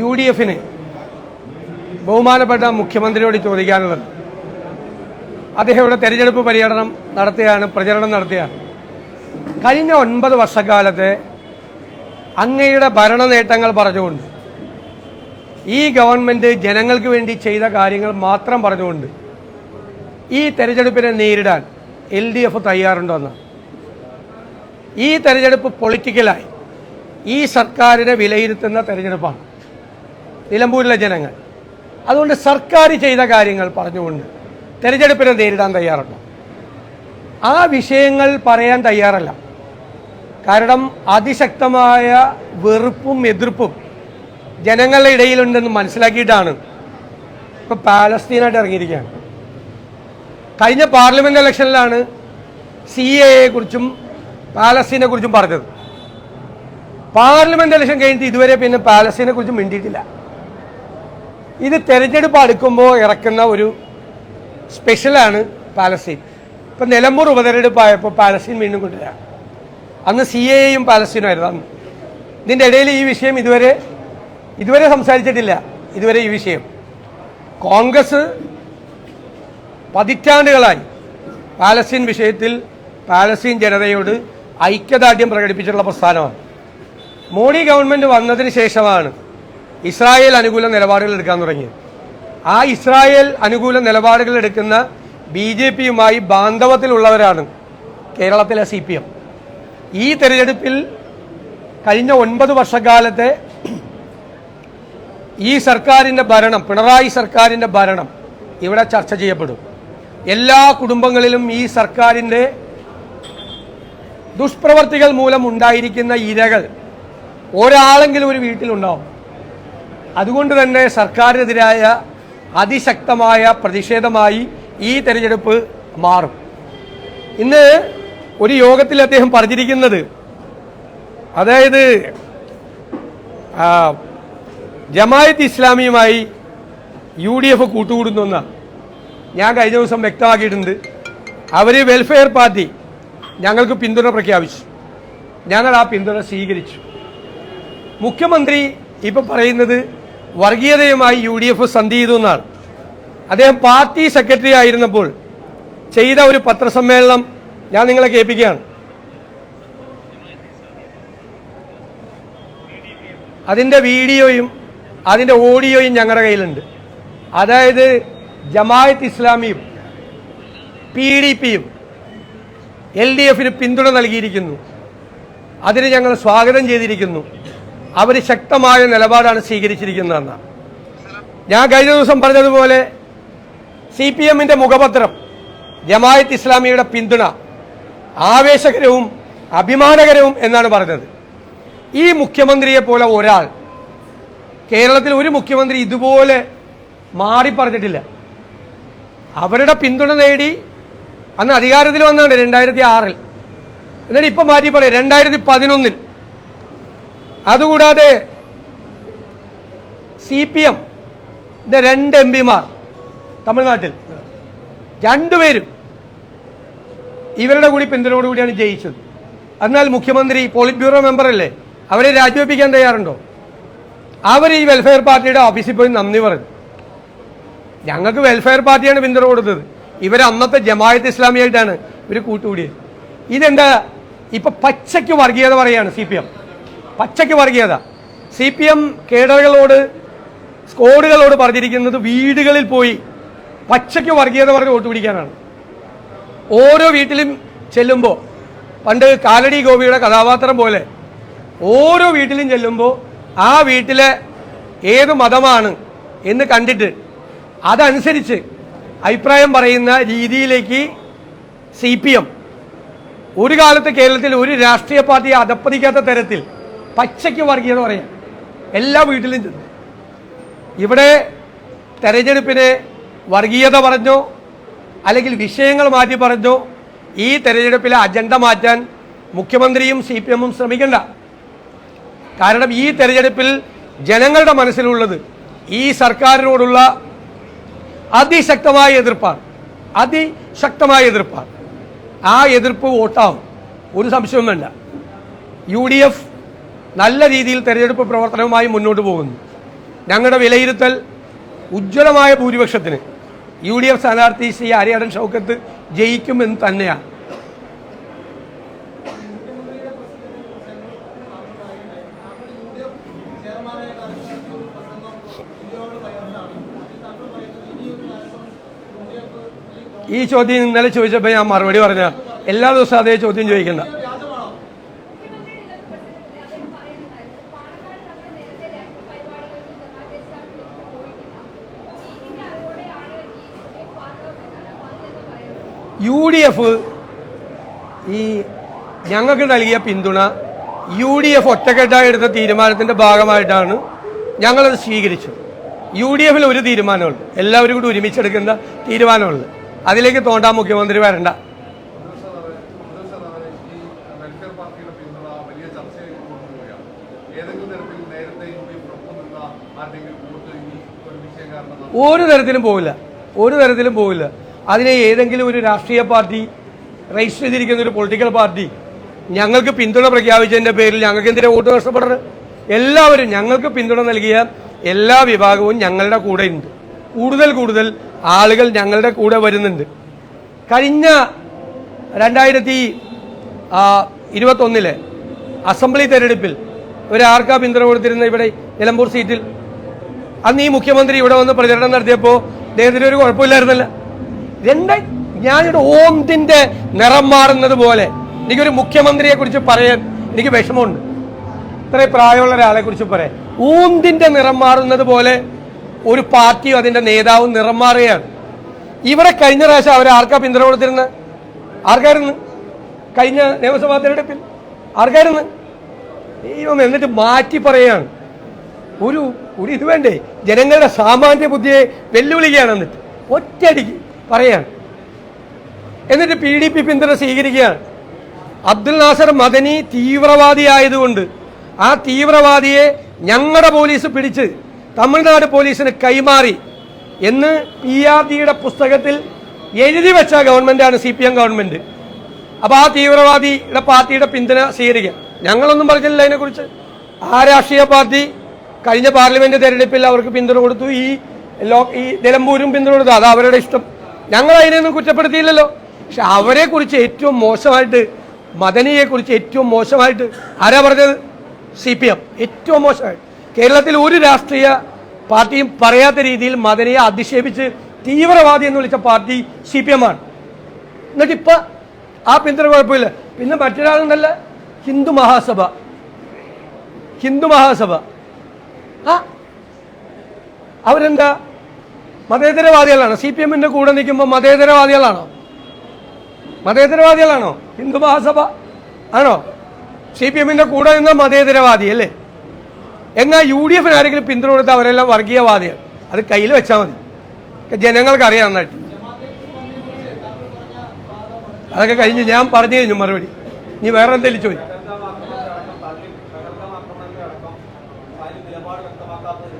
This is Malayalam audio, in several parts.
UDFന് ബഹുമാനപ്പെട്ട മുഖ്യമന്ത്രിയോട് ചോദിക്കാനുള്ളത്, അദ്ദേഹം ഇവിടെ തെരഞ്ഞെടുപ്പ് പര്യടനം നടത്തുകയാണ്, പ്രചരണം നടത്തുകയാണ്. കഴിഞ്ഞ 9 വർഷക്കാലത്തെ അങ്ങയുടെ ഭരണ നേട്ടങ്ങൾ പറഞ്ഞുകൊണ്ട്, ഈ ഗവൺമെൻറ് ജനങ്ങൾക്ക് വേണ്ടി ചെയ്ത കാര്യങ്ങൾ മാത്രം പറഞ്ഞുകൊണ്ട് ഈ തെരഞ്ഞെടുപ്പിനെ നേരിടാൻ LDF തയ്യാറുണ്ടോന്ന്? ഈ തെരഞ്ഞെടുപ്പ് പൊളിറ്റിക്കലായി ഈ സർക്കാരിനെ വിലയിരുത്തുന്ന തെരഞ്ഞെടുപ്പാണ് നിലമ്പൂരിലെ ജനങ്ങൾ. അതുകൊണ്ട് സർക്കാർ ചെയ്ത കാര്യങ്ങൾ പറഞ്ഞുകൊണ്ട് തെരഞ്ഞെടുപ്പിനെ നേരിടാൻ തയ്യാറുണ്ടോ? ആ വിഷയങ്ങൾ പറയാൻ തയ്യാറല്ല. കാരണം അതിശക്തമായ വെറുപ്പും എതിർപ്പും ജനങ്ങളുടെ ഇടയിലുണ്ടെന്ന് മനസ്സിലാക്കിയിട്ടാണ് ഇപ്പോൾ പാലസ്തീനായിട്ട് ഇറങ്ങിയിരിക്കുകയാണ്. കഴിഞ്ഞ പാർലമെന്റ് ഇലക്ഷനിലാണ് CAA കുറിച്ചും പാലസ്തീനെ കുറിച്ചും പറഞ്ഞത്. പാർലമെന്റ് ഇലക്ഷൻ കഴിഞ്ഞിട്ട് ഇതുവരെ പിന്നെ പാലസ്തീനെ കുറിച്ച് മിണ്ടിയിട്ടില്ല. ഇത് തെരഞ്ഞെടുപ്പ് അടുക്കുമ്പോൾ ഇറക്കുന്ന ഒരു സ്പെഷ്യലാണ് പാലസ്തീൻ. ഇപ്പം നിലമ്പൂർ ഉപതെരഞ്ഞെടുപ്പായപ്പോൾ പാലസ്തീൻ വീണ്ടും കൊണ്ടില്ല. അന്ന് CAAയും പാലസ്തീനുമായിരുന്നു. അന്ന് ഇതിൻ്റെ ഇടയിൽ ഈ വിഷയം ഇതുവരെ സംസാരിച്ചിട്ടില്ല. ഇതുവരെ ഈ വിഷയം കോൺഗ്രസ് പതിറ്റാണ്ടുകളായി പാലസ്തീൻ വിഷയത്തിൽ പാലസ്തീൻ ജനതയോട് ഐക്യദാർഢ്യം പ്രകടിപ്പിച്ചിട്ടുള്ള പ്രസ്ഥാനമാണ്. മോഡി ഗവൺമെൻറ് വന്നതിന് ശേഷമാണ് ഇസ്രായേൽ അനുകൂല നിലപാടുകൾ എടുക്കാൻ തുടങ്ങിയത്. ആ ഇസ്രായേൽ അനുകൂല നിലപാടുകൾ എടുക്കുന്ന BJPയുമായി ബാന്ധവത്തിലുള്ളവരാണ് കേരളത്തിലെ CPM. ഈ തെരഞ്ഞെടുപ്പിൽ കഴിഞ്ഞ 9 വർഷക്കാലത്തെ ഈ സർക്കാരിൻ്റെ ഭരണം, പിണറായി സർക്കാരിൻ്റെ ഭരണം ഇവിടെ ചർച്ച ചെയ്യപ്പെടും. എല്ലാ കുടുംബങ്ങളിലും ഈ സർക്കാരിൻ്റെ ദുഷ്പ്രവർത്തികൾ മൂലം ഉണ്ടായിരിക്കുന്ന ഇരകൾ ഒരാളെങ്കിലും ഒരു വീട്ടിലുണ്ടാവും. അതുകൊണ്ട് തന്നെ സർക്കാരിനെതിരായ അതിശക്തമായ പ്രതിഷേധമായി ഈ തെരഞ്ഞെടുപ്പ് മാറും. ഇന്ന് ഒരു യോഗത്തിൽ അദ്ദേഹം പറഞ്ഞിരിക്കുന്നത്, അതായത് ജമായത്ത് ഇസ്ലാമിയുമായി UDF കൂട്ടുകൂടുന്നെന്നാണ്. ഞാൻ കഴിഞ്ഞ ദിവസം വ്യക്തമാക്കിയിട്ടുണ്ട്. അവർ വെൽഫെയർ പാർട്ടി ഞങ്ങൾക്ക് പിന്തുണ പ്രഖ്യാപിച്ചു. ഞങ്ങൾ ആ പിന്തുണ സ്വീകരിച്ചു. മുഖ്യമന്ത്രി ഇപ്പം പറയുന്നത് വർഗീയതയുമായി UDF സന്ധി ചെയ്തു എന്നാണ്. അദ്ദേഹം പാർട്ടി സെക്രട്ടറി ആയിരുന്നപ്പോൾ ചെയ്ത ഒരു പത്രസമ്മേളനം ഞാൻ നിങ്ങളെ കേൾപ്പിക്കുകയാണ്. അതിൻ്റെ വീഡിയോയും അതിൻ്റെ ഓഡിയോയും ഞങ്ങളുടെ കയ്യിലുണ്ട്. അതായത് ജമായത്ത് ഇസ്ലാമിയും PDPയും LDFന് പിന്തുണ നൽകിയിരിക്കുന്നു. അതിന് ഞങ്ങൾ സ്വാഗതം ചെയ്തിരിക്കുന്നു. അവർ ശക്തമായ നിലപാടാണ് സ്വീകരിച്ചിരിക്കുന്നതെന്നാണ്. ഞാൻ കഴിഞ്ഞ ദിവസം പറഞ്ഞതുപോലെ CPMന്റെ മുഖപത്രം ജമായത്ത് ഇസ്ലാമിയുടെ പിന്തുണ ആവേശകരവും അഭിമാനകരവും എന്നാണ് പറഞ്ഞത്. ഈ മുഖ്യമന്ത്രിയെ പോലെ ഒരാൾ കേരളത്തിൽ ഒരു മുഖ്യമന്ത്രി ഇതുപോലെ മാറി പറഞ്ഞിട്ടില്ല. അവരുടെ പിന്തുണ നേടി അന്ന് അധികാരത്തിൽ വന്നാണ് 2006-ൽ. എന്നിട്ട് ഇപ്പം മാറ്റി പറയും 2011-ൽ. അതുകൂടാതെ CPMന്റെ 2 MPമാർ തമിഴ്നാട്ടിൽ, രണ്ടുപേരും ഇവരുടെ കൂടി പിന്തുണയോടുകൂടിയാണ് ജയിച്ചത്. എന്നാൽ മുഖ്യമന്ത്രി പോളിറ്റ് ബ്യൂറോ മെമ്പറല്ലേ, അവരെ രാജിവെപ്പിക്കാൻ തയ്യാറുണ്ടോ? അവർ ഈ വെൽഫെയർ പാർട്ടിയുടെ ഓഫീസിൽ പോയി നന്ദി പറഞ്ഞു. ഞങ്ങൾക്ക് വെൽഫെയർ പാർട്ടിയാണ് പിന്തുണ കൊടുത്തത്. ഇവർ അന്നത്തെ ജമായത്ത് ഇസ്ലാമിയായിട്ടാണ് ഇവർ കൂട്ടുകൂടിയത്. ഇതെന്താ ഇപ്പൊ പച്ചയ്ക്ക് വർഗീയത പറയാണ് CPM. പച്ചയ്ക്ക് വർഗീയത. CPM കേഡറുകളോട്, സ്ക്വാഡുകളോട് പറഞ്ഞിരിക്കുന്നത് വീടുകളിൽ പോയി പച്ചയ്ക്ക് വർഗീയത പറഞ്ഞ് വോട്ട് പിടിക്കാനാണ്. ഓരോ വീട്ടിലും ചെല്ലുമ്പോൾ, പണ്ട് കാലടി ഗോപിയുടെ കഥാപാത്രം പോലെ ഓരോ വീട്ടിലും ചെല്ലുമ്പോൾ ആ വീട്ടിലെ ഏത് മതമാണ് എന്ന് കണ്ടിട്ട് അതനുസരിച്ച് അഭിപ്രായം പറയുന്ന രീതിയിലേക്ക് CPM ഒരു കാലത്ത് കേരളത്തിൽ ഒരു രാഷ്ട്രീയ പാർട്ടിയെ അധപ്പതിക്കാത്ത തരത്തിൽ പച്ചയ്ക്ക് വർഗീയത പറയാം എല്ലാ വീട്ടിലും ചെന്ന്. ഇവിടെ തെരഞ്ഞെടുപ്പിനെ വർഗീയത പറഞ്ഞോ അല്ലെങ്കിൽ വിഷയങ്ങൾ മാറ്റി പറഞ്ഞോ ഈ തെരഞ്ഞെടുപ്പിലെ അജണ്ട മാറ്റാൻ മുഖ്യമന്ത്രിയും CPMഉം ശ്രമിക്കണ്ട. കാരണം ഈ തെരഞ്ഞെടുപ്പിൽ ജനങ്ങളുടെ മനസ്സിലുള്ളത് ഈ സർക്കാരിനോടുള്ള അതിശക്തമായ എതിർപ്പാണ്. ആ എതിർപ്പ് വോട്ടാവും, ഒരു സംശയവും വേണ്ട. UDF നല്ല രീതിയിൽ തെരഞ്ഞെടുപ്പ് പ്രവർത്തനവുമായി മുന്നോട്ട് പോകുന്നു. ഞങ്ങളുടെ വിലയിരുത്തൽ ഉജ്ജ്വലമായ ഭൂരിപക്ഷത്തിന് UDF സ്ഥാനാർത്ഥി ശ്രീ ആര്യാടൻ ഷൗക്കത്ത് ജയിക്കുമെന്ന് തന്നെയാണ്. ഈ ചോദ്യം ഇന്നലെ ചോദിച്ചപ്പോൾ ഞാൻ മറുപടി പറഞ്ഞ എല്ലാ ദിവസവും അതേ ചോദ്യം ചോദിക്കണ്ട. UDF ഈ ഞങ്ങൾക്ക് നൽകിയ പിന്തുണ UDF ഒറ്റക്കെട്ടായി എടുത്ത തീരുമാനത്തിൻ്റെ ഭാഗമായിട്ടാണ് ഞങ്ങളത് സ്വീകരിച്ചത്. UDFൽ ഒരു തീരുമാനമുണ്ട്, എല്ലാവരും കൂടി ഒരുമിച്ചെടുക്കുന്ന തീരുമാനമുണ്ട്. അതിലേക്ക് തോണ്ടാൻ മുഖ്യമന്ത്രി വരണ്ട. ഒരു തരത്തിലും പോവില്ല, ഒരു തരത്തിലും പോവില്ല. അതിനെ ഏതെങ്കിലും ഒരു രാഷ്ട്രീയ പാർട്ടി രജിസ്റ്റർ ചെയ്തിരിക്കുന്ന ഒരു പൊളിറ്റിക്കൽ പാർട്ടി ഞങ്ങൾക്ക് പിന്തുണ പ്രഖ്യാപിച്ചതിൻ്റെ പേരിൽ ഞങ്ങൾക്ക് എന്തിനാ വോട്ട് നഷ്ടപ്പെടുന്നത്? എല്ലാവരും ഞങ്ങൾക്ക് പിന്തുണ നൽകിയ എല്ലാ വിഭാഗവും ഞങ്ങളുടെ കൂടെ ഉണ്ട്. കൂടുതൽ കൂടുതൽ ആളുകൾ ഞങ്ങളുടെ കൂടെ വരുന്നുണ്ട്. കഴിഞ്ഞ 2021 അസംബ്ലി തെരഞ്ഞെടുപ്പിൽ ഒരാർക്കാ പിന്തുണ കൊടുത്തിരുന്ന ഇവിടെ നിലമ്പൂർ സീറ്റിൽ അന്ന് ഈ മുഖ്യമന്ത്രി ഇവിടെ വന്ന് പ്രചരണം നടത്തിയപ്പോൾ അദ്ദേഹത്തിന് ഒരു കുഴപ്പമില്ലായിരുന്നല്ല. ഞാനിവിടെ ഓന്തിന്റെ നിറം മാറുന്നത് പോലെ എനിക്കൊരു മുഖ്യമന്ത്രിയെ കുറിച്ച് പറയാൻ എനിക്ക് വിഷമമുണ്ട്. ഇത്രയും പ്രായമുള്ള ഒരാളെ കുറിച്ച് പറയാൻ ഊന്തിന്റെ നിറം മാറുന്നത് പോലെ ഒരു പാർട്ടിയും അതിന്റെ നേതാവും നിറം മാറുകയാണ്. ഇവിടെ കഴിഞ്ഞ പ്രാവശ്യം അവർ ആർക്കാ പിന്തുണ കൊടുത്തിരുന്നത്? ആർക്കായിരുന്നു? കഴിഞ്ഞ നിയമസഭാ തെരഞ്ഞെടുപ്പിൽ ആർക്കായിരുന്നു? എന്നിട്ട് മാറ്റി പറയുകയാണ്. ഒരു ഇത് വേണ്ടേ? ജനങ്ങളുടെ സാമാന്യ ബുദ്ധിയെ വെല്ലുവിളിക്കുകയാണ്. എന്നിട്ട് ഒറ്റയടിക്ക് പറയാണ്. എന്നിട്ട് PDP പിന്തുണ സ്വീകരിക്കുകയാണ്. അബ്ദുൽ നാസർ മദനി തീവ്രവാദിയായതുകൊണ്ട് ആ തീവ്രവാദിയെ ഞങ്ങളുടെ പോലീസ് പിടിച്ച് തമിഴ്നാട് പോലീസിന് കൈമാറി എന്ന് PRDയുടെ പുസ്തകത്തിൽ എഴുതി വെച്ച ഗവൺമെന്റാണ് CPM ഗവൺമെന്റ്. അപ്പോൾ ആ തീവ്രവാദിയുടെ പാർട്ടിയുടെ പിന്തുണ സ്വീകരിക്കുക. ഞങ്ങളൊന്നും പറഞ്ഞില്ല അതിനെക്കുറിച്ച്. ആ രാഷ്ട്രീയ പാർട്ടി കഴിഞ്ഞ പാർലമെന്റ് തെരഞ്ഞെടുപ്പിൽ അവർക്ക് പിന്തുണ കൊടുത്തു. ഈ നിലമ്പൂരും പിന്തുണ കൊടുത്തു. അത് അവരുടെ ഇഷ്ടം. ഞങ്ങൾ അതിനെയൊന്നും കുറ്റപ്പെടുത്തിയില്ലല്ലോ. പക്ഷെ അവരെ കുറിച്ച് ഏറ്റവും മോശമായിട്ട്, മദനിയെക്കുറിച്ച് ഏറ്റവും മോശമായിട്ട് ആരാ പറഞ്ഞത്? CPM. ഏറ്റവും മോശമായിട്ട് കേരളത്തിൽ ഒരു രാഷ്ട്രീയ പാർട്ടിയും പറയാത്ത രീതിയിൽ മദനിയെ അധിക്ഷേപിച്ച് തീവ്രവാദി എന്ന് വിളിച്ച പാർട്ടി CPM ആണ്. എന്നിട്ട് ഇപ്പം ആ പിന്തുണ കുഴപ്പമില്ല. പിന്നെ മറ്റൊരാളുണ്ടല്ല, ഹിന്ദു മഹാസഭ. അവരെന്താ മതേതരവാദികളാണോ? CPMന്റെ കൂടെ നിൽക്കുമ്പോൾ മതേതരവാദികളാണോ? ഹിന്ദു മഹാസഭ ആണോ? CPMന്റെ കൂടെ നിന്ന മതേതരവാദി അല്ലേ? എന്നാൽ UDFന് ആരെങ്കിലും പിന്തുണ കൊടുത്ത അവരെല്ലാം വർഗീയവാദികൾ. അത് കയ്യിൽ വെച്ചാൽ മതി. ജനങ്ങൾക്ക് അറിയാം നന്നായിട്ട്. അതൊക്കെ കഴിഞ്ഞ് ഞാൻ പറഞ്ഞു കഴിഞ്ഞു മറുപടി. നീ വേറെ എന്തെങ്കിലും ചോദിക്കും.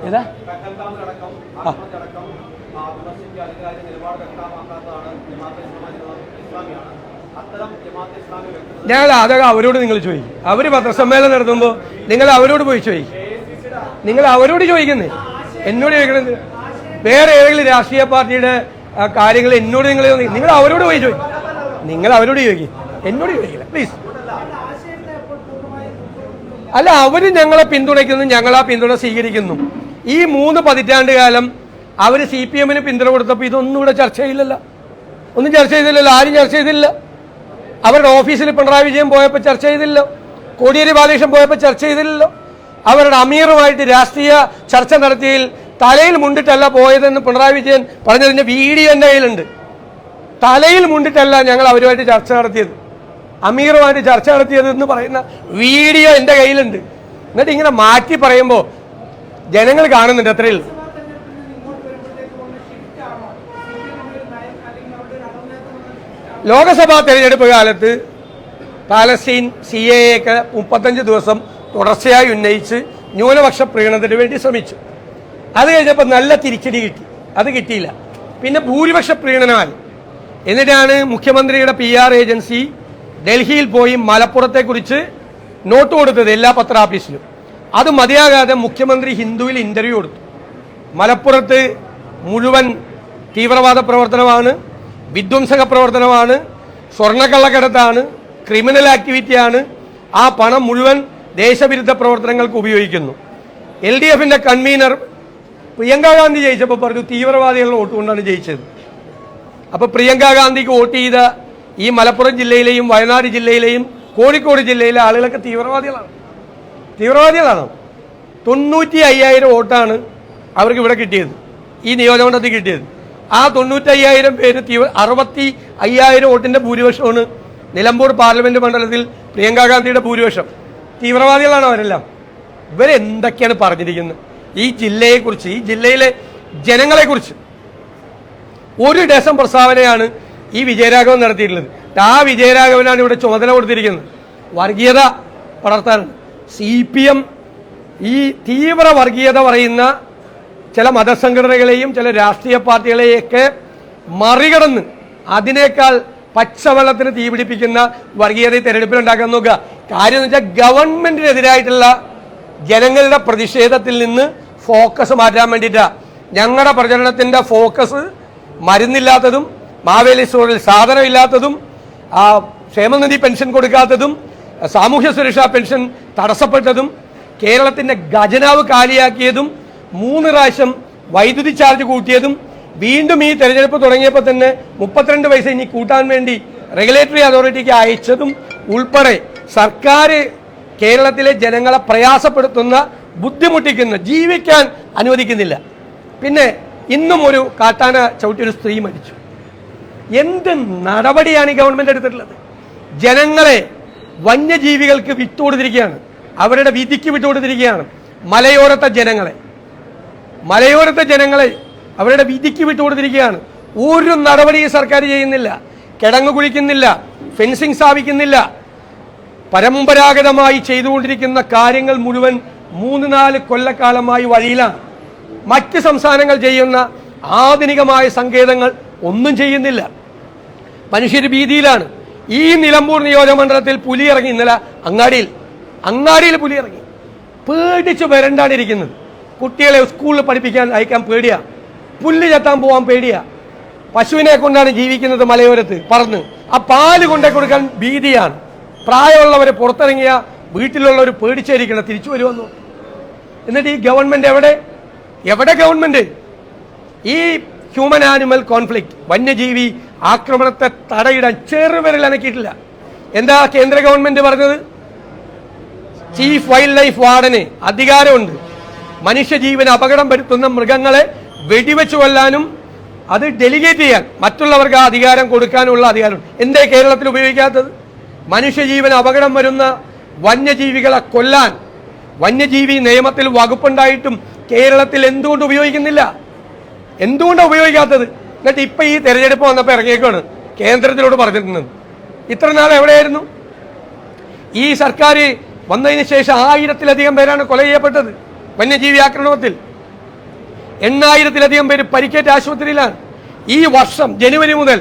ഏതാ? ഞാൻ അതൊക്കെ അവരോട് നിങ്ങൾ ചോദിക്കും. അവർ പത്രസമ്മേളനം നടത്തുമ്പോൾ നിങ്ങൾ അവരോട് പോയി ചോദിക്കും. നിങ്ങൾ അവരോട് ചോദിക്കുന്നേ, എന്നോട് ചോദിക്കണത്. വേറെ ഏതെങ്കിലും രാഷ്ട്രീയ പാർട്ടിയുടെ കാര്യങ്ങൾ എന്നോട് നിങ്ങൾ അവരോട് പോയി ചോദിക്കും. നിങ്ങൾ അവരോട് ചോദിക്കും, എന്നോട് ചോദിക്കില്ല പ്ലീസ്. അല്ല, അവർ ഞങ്ങളെ പിന്തുണയ്ക്കുന്നു, ഞങ്ങൾ ആ പിന്തുണ സ്വീകരിക്കുന്നു. ഈ 3 പതിറ്റാണ്ട് കാലം അവർ CPMന് പിന്തുണ കൊടുത്തപ്പോൾ ഇതൊന്നും ഇവിടെ ചർച്ച ചെയ്യില്ലല്ലോ. ഒന്നും ചർച്ച ചെയ്തില്ലല്ലോ. ആരും ചർച്ച ചെയ്തില്ല. അവരുടെ ഓഫീസിൽ പിണറായി വിജയൻ പോയപ്പോൾ ചർച്ച ചെയ്തില്ലല്ലോ. കോടിയേരി ബാലകൃഷ്ണൻ പോയപ്പോൾ ചർച്ച ചെയ്തില്ലല്ലോ. അവരുടെ അമീറുമായിട്ട് രാഷ്ട്രീയ ചർച്ച നടത്തിയതിൽ തലയിൽ മുണ്ടിട്ടല്ല പോയതെന്ന് പിണറായി വിജയൻ പറഞ്ഞതിൻ്റെ വീഡിയോ എൻ്റെ കയ്യിലുണ്ട്. തലയിൽ മുണ്ടിട്ടല്ല ഞങ്ങൾ അവരുമായിട്ട് ചർച്ച നടത്തിയത്, അമീറുമായിട്ട് ചർച്ച നടത്തിയത് എന്ന് പറയുന്ന വീഡിയോ എൻ്റെ കയ്യിലുണ്ട്. എന്നിട്ട് ഇങ്ങനെ മാറ്റി പറയുമ്പോൾ ജനങ്ങൾ കാണുന്നുണ്ട്. അത്രയേ ഉള്ളൂ. ലോക്സഭാ തെരഞ്ഞെടുപ്പ് കാലത്ത് പാലസ്തീൻ CAA 35 ദിവസം തുടർച്ചയായി ഉന്നയിച്ച് ന്യൂനപക്ഷ പ്രീണനത്തിന് വേണ്ടി ശ്രമിച്ചു. അത് കഴിഞ്ഞപ്പോൾ നല്ല തിരിച്ചടി കിട്ടി. അത് കിട്ടിയില്ല. പിന്നെ ഭൂരിപക്ഷ പ്രീണനമായി. എന്നിട്ടാണ് മുഖ്യമന്ത്രിയുടെ PR ഏജൻസി ഡൽഹിയിൽ പോയി മലപ്പുറത്തെക്കുറിച്ച് നോട്ട് കൊടുത്തത് എല്ലാ പത്രാഫീസിലും. അത് മതിയാകാതെ മുഖ്യമന്ത്രി ഹിന്ദുവിൽ ഇന്റർവ്യൂ കൊടുത്തു. മലപ്പുറത്ത് മുഴുവൻ തീവ്രവാദ പ്രവർത്തനമാണ്, വിധ്വംസക പ്രവർത്തനമാണ്, സ്വർണ്ണക്കള്ളക്കടത്താണ്, ക്രിമിനൽ ആക്ടിവിറ്റിയാണ്. ആ പണം മുഴുവൻ ദേശവിരുദ്ധ പ്രവർത്തനങ്ങൾക്ക് ഉപയോഗിക്കുന്നു. LDFിൻ്റെ കൺവീനർ പ്രിയങ്ക ഗാന്ധി ജയിച്ചപ്പോൾ പറഞ്ഞു തീവ്രവാദികളുടെ വോട്ട് കൊണ്ടാണ് ജയിച്ചത്. അപ്പോൾ പ്രിയങ്ക ഗാന്ധിക്ക് വോട്ട് ചെയ്ത ഈ മലപ്പുറം ജില്ലയിലെയും വയനാട് ജില്ലയിലെയും കോഴിക്കോട് ജില്ലയിലെ ആളുകളൊക്കെ തീവ്രവാദികളാണ്. 95,000 വോട്ടാണ് അവർക്ക് ഇവിടെ കിട്ടിയത്, ഈ നിയോജകമണ്ഡലത്തിൽ കിട്ടിയത്. ആ 95,000 പേര് 65,000 വോട്ടിൻ്റെ ഭൂരിപക്ഷമാണ് നിലമ്പൂർ പാർലമെന്റ് മണ്ഡലത്തിൽ പ്രിയങ്ക ഗാന്ധിയുടെ ഭൂരിപക്ഷം. തീവ്രവാദികളാണ് അവരെല്ലാം. ഇവരെന്തൊക്കെയാണ് പറഞ്ഞിരിക്കുന്നത് ഈ ജില്ലയെക്കുറിച്ച്, ഈ ജില്ലയിലെ ജനങ്ങളെക്കുറിച്ച്? ഒരു ഡസൻ പ്രസ്താവനയാണ് ഈ വിജയരാഘവൻ നടത്തിയിട്ടുള്ളത്. ആ വിജയരാഘവനാണ് ഇവിടെ ചുമതല കൊടുത്തിരിക്കുന്നത് വർഗീയത പടർത്താനാണ്. CPM ഈ തീവ്ര വർഗീയത പറയുന്ന ചില മതസംഘടനകളെയും ചില രാഷ്ട്രീയ പാർട്ടികളെയൊക്കെ മറികടന്ന് അതിനേക്കാൾ പച്ചവെള്ളത്തിന് തീപിടിപ്പിക്കുന്ന വർഗീയത തെരഞ്ഞെടുപ്പിൽ ഉണ്ടാക്കാൻ നോക്കുക. കാര്യം എന്ന് വെച്ചാൽ ഗവൺമെന്റിനെതിരായിട്ടുള്ള ജനങ്ങളുടെ പ്രതിഷേധത്തിൽ നിന്ന് ഫോക്കസ് മാറ്റാൻ വേണ്ടിയിട്ടാണ്. ഞങ്ങളുടെ പ്രചരണത്തിന്റെ ഫോക്കസ് മരുന്നില്ലാത്തതും മാവേലി സ്റ്റോറിൽ സാധനമില്ലാത്തതും ക്ഷേമനിധി പെൻഷൻ കൊടുക്കാത്തതും സാമൂഹ്യ സുരക്ഷാ പെൻഷൻ തടസ്സപ്പെട്ടതും കേരളത്തിന്റെ ഖജനാവ് കാലിയാക്കിയതും 3 പ്രാവശ്യം വൈദ്യുതി ചാർജ് കൂട്ടിയതും വീണ്ടും ഈ തെരഞ്ഞെടുപ്പ് തുടങ്ങിയപ്പോൾ തന്നെ 32 പൈസ ഇനി കൂട്ടാൻ വേണ്ടി റെഗുലേറ്ററി അതോറിറ്റിക്ക് അയച്ചതും ഉൾപ്പെടെ സർക്കാർ കേരളത്തിലെ ജനങ്ങളെ പ്രയാസപ്പെടുത്തുന്ന, ബുദ്ധിമുട്ടിക്കുന്ന, ജീവിക്കാൻ അനുവദിക്കുന്നില്ല. പിന്നെ ഇന്നും ഒരു കാട്ടാന ചവിട്ടിയൊരു സ്ത്രീ മരിച്ചു. എന്ത് നടപടിയാണ് ഈ ഗവൺമെന്റ് എടുത്തിട്ടുള്ളത്? ജനങ്ങളെ വന്യജീവികൾക്ക് വിട്ടുകൊടുത്തിരിക്കുകയാണ്, അവരുടെ വിധിക്ക് വിട്ടുകൊടുത്തിരിക്കുകയാണ്. മലയോരത്തെ ജനങ്ങളെ അവരുടെ വിധിക്ക് വിട്ടുകൊടുത്തിരിക്കുകയാണ്. ഒരു നടപടി സർക്കാർ ചെയ്യുന്നില്ല. കിടങ്ങ് കുഴിക്കുന്നില്ല, ഫെൻസിങ് സ്ഥാപിക്കുന്നില്ല. പരമ്പരാഗതമായി ചെയ്തുകൊണ്ടിരിക്കുന്ന കാര്യങ്ങൾ മുഴുവൻ 3-4 കൊല്ലക്കാലമായി വഴിയിലാണ്. മറ്റ് സംസ്ഥാനങ്ങൾ ചെയ്യുന്ന ആധുനികമായ സങ്കേതങ്ങൾ ഒന്നും ചെയ്യുന്നില്ല. മനുഷ്യർ ഭീതിയിലാണ്. ഈ നിലമ്പൂർ നിയോജകമണ്ഡലത്തിൽ പുലി ഇറങ്ങി. ഇന്നലെ അങ്ങാടിയിൽ പുലി ഇറങ്ങി. പേടിച്ച് വരണ്ടാണ് ഇരിക്കുന്നത്. കുട്ടികളെ സ്കൂളിൽ പഠിപ്പിക്കാൻ അയക്കാൻ പേടിയാ, പുല്ല് ചെത്താൻ പോകാൻ പേടിയാ. പശുവിനെ കൊണ്ടാണ് ജീവിക്കുന്നത് മലയോരത്ത് പറന്ന്. ആ പാല് കൊണ്ടേ കൊടുക്കാൻ ഭീതിയാണ്. പ്രായമുള്ളവരെ പുറത്തിറങ്ങിയ വീട്ടിലുള്ളവർ പേടിച്ചായിരിക്കണം തിരിച്ചു വരുമെന്നു. എന്നിട്ട് ഈ ഗവൺമെന്റ് എവിടെ ഗവൺമെന്റ്? ഈ ഹ്യൂമൻ ആനിമൽ കോൺഫ്ലിക്റ്റ്, വന്യജീവി ആക്രമണത്തെ തടയിടാൻ ചെറുവിരൽ അനക്കിയിട്ടില്ല. എന്താ കേന്ദ്ര ഗവൺമെന്റ് പറഞ്ഞത്? ചീഫ് വൈൽഡ് ലൈഫ് വാർഡന് അധികാരമുണ്ട് മനുഷ്യജീവന് അപകടം വരുത്തുന്ന മൃഗങ്ങളെ വെടിവെച്ച് കൊല്ലാനും അത് ഡെലിഗേറ്റ് ചെയ്യാൻ, മറ്റുള്ളവർക്ക് ആ അധികാരം കൊടുക്കാനുള്ള അധികാരം. എന്തേ കേരളത്തിൽ ഉപയോഗിക്കാത്തത്? മനുഷ്യജീവന് അപകടം വരുന്ന വന്യജീവികളെ കൊല്ലാൻ വന്യജീവി നിയമത്തിൽ വകുപ്പുണ്ടായിട്ടും കേരളത്തിൽ എന്തുകൊണ്ട് ഉപയോഗിക്കുന്നില്ല? എന്തുകൊണ്ടാണ് ഉപയോഗിക്കാത്തത്? എന്നിട്ട് ഇപ്പൊ ഈ തെരഞ്ഞെടുപ്പ് വന്നപ്പോൾ ഇറങ്ങിയേക്കാണ് കേന്ദ്രത്തിലോട് പറഞ്ഞിരുന്നത്. ഇത്ര നാൾ എവിടെയായിരുന്നു? ഈ സർക്കാർ വന്നതിന് ശേഷം 1000-ലധികം പേരാണ് കൊല ചെയ്യപ്പെട്ടത് വന്യജീവി ആക്രമണത്തിൽ. 8000-ലധികം പേര് പരിക്കേറ്റ ആശുപത്രിയിലാണ്. ഈ വർഷം ജനുവരി മുതൽ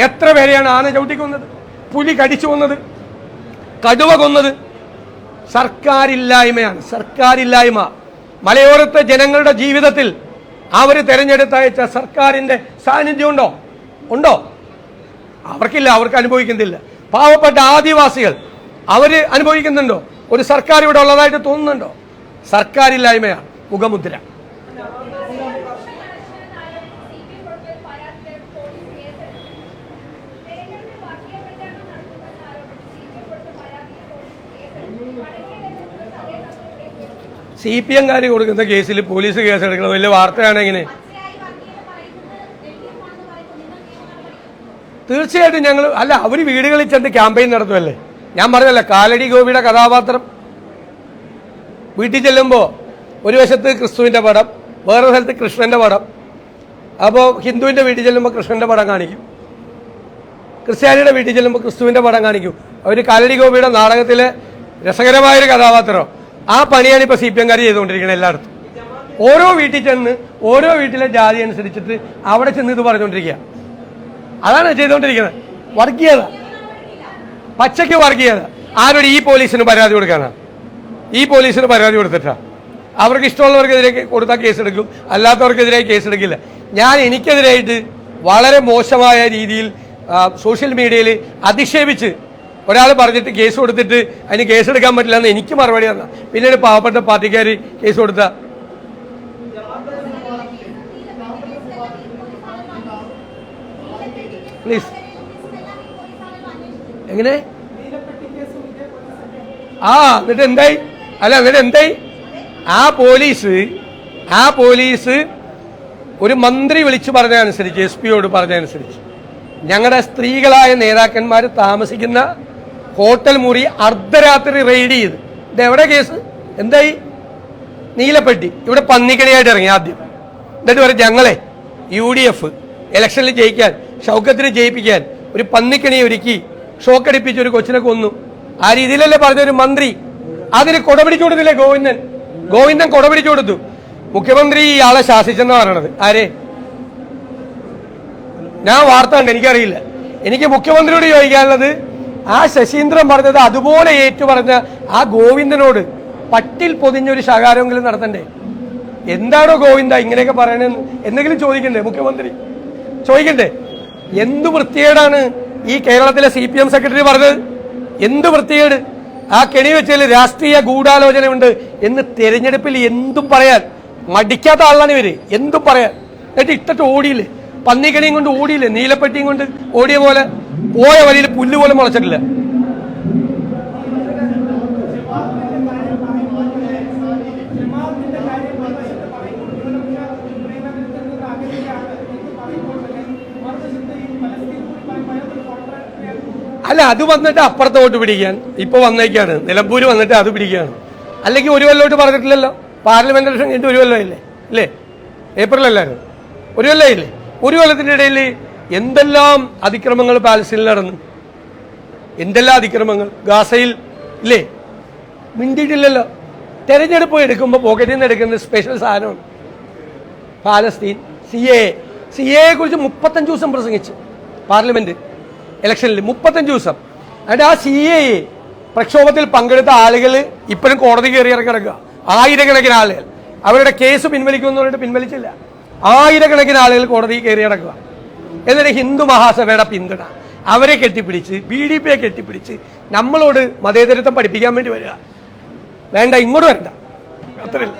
എത്ര പേരെയാണ് ആന ചവിട്ടിക്കൊന്നത്, പുലി കടിച്ചു കൊന്നത്, കടുവ കൊന്നത്? സർക്കാരില്ലായ്മയാണ്, സർക്കാരില്ലായ്മ. മലയോരത്തെ ജനങ്ങളുടെ ജീവിതത്തിൽ അവർ തെരഞ്ഞെടുത്തയച്ച സർക്കാരിന്റെ സാന്നിധ്യം ഉണ്ടോ? അവർക്കില്ല, അവർക്ക് അനുഭവിക്കുന്നില്ല. പാവപ്പെട്ട ആദിവാസികൾ അവര് അനുഭവിക്കുന്നുണ്ടോ? ഒരു സർക്കാർ ഇവിടെ ഉള്ളതായിട്ട് തോന്നുന്നുണ്ടോ? സർക്കാരില്ലായ്മയാണ് മുഖമുദ്ര. CPM കൊടുക്കുന്ന കേസിൽ പോലീസ് കേസെടുക്കണം വലിയ വാർത്തയാണ്. എങ്ങനെ? തീർച്ചയായിട്ടും ഞങ്ങൾ അവർ വീടുകളിൽ ചെന്ന് ക്യാമ്പയിൻ നടത്തുമല്ലേ. ഞാൻ പറഞ്ഞല്ലേ, കാലടി ഗോപിയുടെ കഥാപാത്രം വീട്ടിൽ ചെല്ലുമ്പോൾ ഒരു വശത്ത് ക്രിസ്തുവിൻ്റെ പടം, വേറെ സ്ഥലത്ത് കൃഷ്ണൻ്റെ പടം. അപ്പോൾ ഹിന്ദുവിൻ്റെ വീട്ടിൽ ചെല്ലുമ്പോൾ കൃഷ്ണൻ്റെ പടം കാണിക്കും, ക്രിസ്ത്യാനിയുടെ വീട്ടിൽ ചെല്ലുമ്പോൾ ക്രിസ്തുവിൻ്റെ പടം കാണിക്കും. അവർ കാലടി ഗോപിയുടെ നാടകത്തിലെ രസകരമായൊരു കഥാപാത്രം. ആ പണിയാണ് ഇപ്പോൾ CPM ചെയ്തുകൊണ്ടിരിക്കുന്നത് എല്ലായിടത്തും. ഓരോ വീട്ടിൽ ചെന്ന് ഓരോ വീട്ടിലെ ജാതി അനുസരിച്ചിട്ട് അവിടെ ചെന്ന് ഇത് പറഞ്ഞുകൊണ്ടിരിക്കുക. അതാണ് ചെയ്തുകൊണ്ടിരിക്കുന്നത്. വർഗീയത, പച്ചയ്ക്ക് വർഗീയത. ആരോട്? ഈ പോലീസിന് പരാതി കൊടുക്കാനാ? ഈ പോലീസിന് പരാതി കൊടുത്തിട്ടാ? അവർക്ക് ഇഷ്ടമുള്ളവർക്കെതിരെ കൊടുത്താൽ കേസെടുക്കും, അല്ലാത്തവർക്കെതിരെ കേസെടുക്കില്ല. ഞാൻ എനിക്കെതിരായിട്ട് വളരെ മോശമായ രീതിയിൽ സോഷ്യൽ മീഡിയയിൽ അധിക്ഷേപിച്ച് ഒരാൾ പറഞ്ഞിട്ട് കേസ് കൊടുത്തിട്ട് അതിന് കേസെടുക്കാൻ പറ്റില്ല എന്ന് എനിക്ക് മറുപടി തന്ന പിന്നീട് പാവപ്പെട്ട പാർട്ടിക്കാർ കേസ് കൊടുത്ത പ്ലീസ് എങ്ങനെ എന്നിട്ട് എന്തായി? അല്ല എന്നിട്ട് എന്തായി? ആ പോലീസ് ഒരു മന്ത്രി വിളിച്ചു പറഞ്ഞതനുസരിച്ച്, എസ് പിയോട് പറഞ്ഞതനുസരിച്ച് ഞങ്ങളുടെ സ്ത്രീകളായ നേതാക്കന്മാർ താമസിക്കുന്ന ഹോട്ടൽ മുറി അർദ്ധരാത്രി റെയ്ഡ് ചെയ്ത്. ഇതെവിടെ കേസ്? എന്തായി? നീലപ്പെട്ടി ഇവിടെ പന്നിക്കണിയായിട്ട് ഇറങ്ങി ആദ്യം. എന്നിട്ട് പറയും ഞങ്ങളെ UDF ഇലക്ഷനിൽ ജയിക്കാൻ, ഷൗക്കത്തിനെ ജയിപ്പിക്കാൻ ഒരു പന്നിക്കണിയെ ഒരുക്കി ഷോക്കടിപ്പിച്ച് ഒരു കൊച്ചിനെ കൊന്നു. ആ രീതിയിലല്ലേ പറഞ്ഞൊരു മന്ത്രി. അതിന് കൊടപിടിച്ചു കൊടുത്തില്ലേ ഗോവിന്ദൻ കൊടപിടിച്ചു കൊടുത്തു. മുഖ്യമന്ത്രി ഇയാളെ ശാസിച്ചെന്ന് പറയണത് ആരെ? ഞാൻ വാർത്ത കണ്ട്, എനിക്കറിയില്ല. എനിക്ക് മുഖ്യമന്ത്രിയോട് ചോദിക്കാനുള്ളത്, ആ ശശീന്ദ്രൻ പറഞ്ഞത് അതുപോലെ ഏറ്റു പറഞ്ഞ ആ ഗോവിന്ദനോട് പട്ടിൽ പൊതിഞ്ഞൊരു ശകാരമെങ്കിലും നടത്തണ്ടേ? എന്താണോ ഗോവിന്ദ ഇങ്ങനെയൊക്കെ പറയണെന്ന് എന്തെങ്കിലും ചോദിക്കണ്ടേ? മുഖ്യമന്ത്രി ചോദിക്കണ്ടേ? എന്ത് വൃത്തികേടാണ് ഈ കേരളത്തിലെ CPM സെക്രട്ടറി പറഞ്ഞത്? എന്ത് വൃത്തികേട്! ആ കെണി വെച്ചാൽ രാഷ്ട്രീയ ഗൂഢാലോചനയുണ്ട് എന്ന് തെരഞ്ഞെടുപ്പിൽ എന്തും പറയാൻ മടിക്കാത്ത ആളാണ് ഇവര്. എന്തും പറയാൻ. എന്നിട്ട് ഇട്ടിട്ട് ഓടിയില്ലേ? പന്നിക്കണിയും കൊണ്ട് ഓടിയില്ലേ? നീലപ്പെട്ടിയും കൊണ്ട് ഓടിയ പോലെ പോയ വഴിയിൽ പുല്ല് പോലും മുളച്ചിട്ടില്ല. അല്ല, അത് വന്നിട്ട് അപ്പുറത്തോട്ട് പിടിക്കാൻ ഇപ്പൊ വന്നേക്കാണ്. നിലമ്പൂര് വന്നിട്ട് അത് പിടിക്കുകയാണ്. അല്ലെങ്കിൽ ഒരു കൊല്ലോട്ട് പറഞ്ഞിട്ടില്ലല്ലോ. പാർലമെന്റ് ഇലക്ഷൻ കഴിഞ്ഞിട്ട് ഒരു കൊല്ലമില്ലേ? ഇല്ലേ? ഏപ്രിലല്ലായിരുന്നു. ഒരു കൊല്ലമില്ലേ? ഒരു കൊല്ലത്തിന്റെ ഇടയിൽ എന്തെല്ലാം അതിക്രമങ്ങൾ പാലസ്തീനിൽ നടന്നു, എന്തെല്ലാം അതിക്രമങ്ങൾ ഗാസയിൽ ഇല്ലേ? മിണ്ടിയിട്ടില്ലല്ലോ. തെരഞ്ഞെടുപ്പ് എടുക്കുമ്പോൾ പോക്കറ്റിൽ നിന്ന് എടുക്കുന്ന സ്പെഷ്യൽ സാധനമാണ് പാലസ്തീൻ. CAA കുറിച്ച് 35 ദിവസം പ്രസംഗിച്ച് പാർലമെന്റ് ഇലക്ഷനിൽ 35 ദിവസം. എന്നിട്ട് ആ CAA പ്രക്ഷോഭത്തിൽ പങ്കെടുത്ത ആളുകൾ ഇപ്പോഴും കോടതി കയറി ഇറക്കിടക്കുക. ആയിരക്കണക്കിന് ആളുകൾ അവരുടെ കേസ് പിൻവലിക്കുമെന്ന് പറഞ്ഞിട്ട് പിൻവലിച്ചില്ല. ആയിരക്കണക്കിന് ആളുകൾ കോടതി കയറി ഇറക്കുക. എന്നിട്ട് ഹിന്ദു മഹാസഭയുടെ പിന്തുണ അവരെ കെട്ടിപ്പിടിച്ച്, BDP കെട്ടിപ്പിടിച്ച് നമ്മളോട് മതേതരത്വം പഠിപ്പിക്കാൻ വേണ്ടി വരിക. വേണ്ട, ഇങ്ങോട്ട് വരണ്ട. അത്രയും